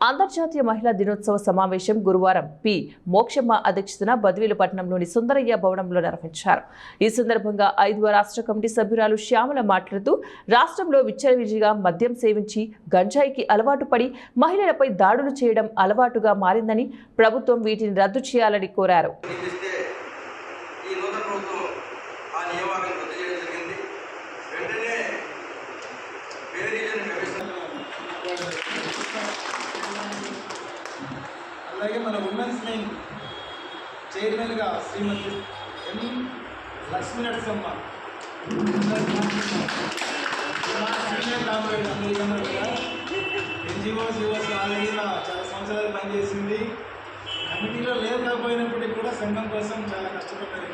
అంతర్జాతీయ మహిళా దినోత్సవ సమావేశం గురువారం పి మోక్షమ్మ అధ్యక్షతన బద్వేలు పట్టణంలోని సుందరయ్య భవనంలో నిర్వహించారు. ఈ సందర్భంగా 5వ రాష్ట్ర కమిటీ సభ్యురాలు శ్యామల మాట్లాడుతూ రాష్ట్రంలో విచ్చలవిడిగా మద్యం సేవించి గంజాయికి అలవాటు పడి మహిళలపై దాడులు చేయడం అలవాటుగా మారిందని, ప్రభుత్వం వీటిని రద్దు చేయాలని కోరారు. అలాగే మన ఉమెన్స్ వింగ్ చైర్మన్గా శ్రీమతి ఎం లక్ష్మీ నరసమ్మ, సీనియర్ కామ్రేడ్ అందరికన్నా కూడా ఎన్జిఓస్ ఆల్రెడీ చాలా సంవత్సరాలు పనిచేసింది. కమిటీలో లేకపోయినప్పటికీ కూడా సంఘం కోసం చాలా కష్టపడ్డారు.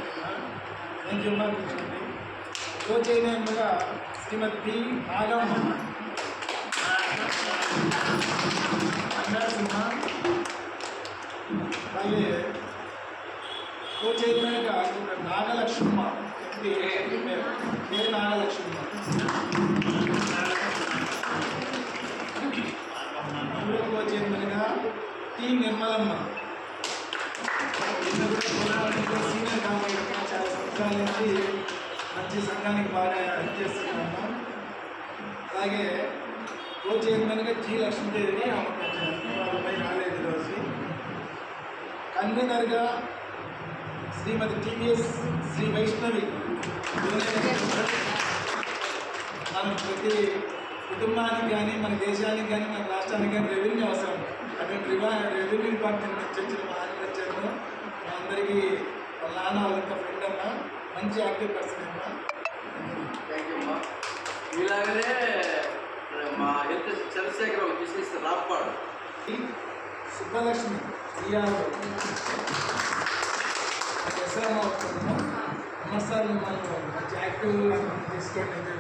థ్యాంక్ యూ కూర్చోండి. కో చైర్మన్గా శ్రీమతి పి నాగమ్మ, అలాగే కో చైర్మన్గా నాగలక్ష్మమ్మ, కే నాగలక్ష్మమ్మ, కో చైర్మన్గా టి నిర్మలమ్మ. సీనియర్ కాంగ్రెస్ చాలా సంవత్సరాల నుంచి మంచి సంఘానికి బాగా హెల్ప్ చేస్తున్నాము. అలాగే కో చైర్మన్గా జి లక్ష్మీదేవిని వాళ్ళపై రాలేదు ఈరోజు. కన్వీనర్గా శ్రీమతి టీవీఎస్ శ్రీ వైష్ణవి. మన ప్రతి కుటుంబానికి కానీ, మన దేశానికి కానీ, మన రాష్ట్రానికి కానీ రెవెన్యూ అవసరం. అటువంటి రెవెన్యూ డిపార్ట్మెంట్ నుంచి వచ్చిన మా ఆర్గనైజర్లో మా అందరికీ వాళ్ళ నాన్న వాళ్ళంతా ఫ్రెండ్ అమ్మా, మంచి యాక్టివ్ పర్సన్ అమ్మా. థ్యాంక్ యూ అమ్మా. ఇలాగనే మా health Chandrasekhar business Rampadu Subbalakshmi SR అమ్మసార్లు మనం మంచి యాక్టివ్ తీసుకోండి.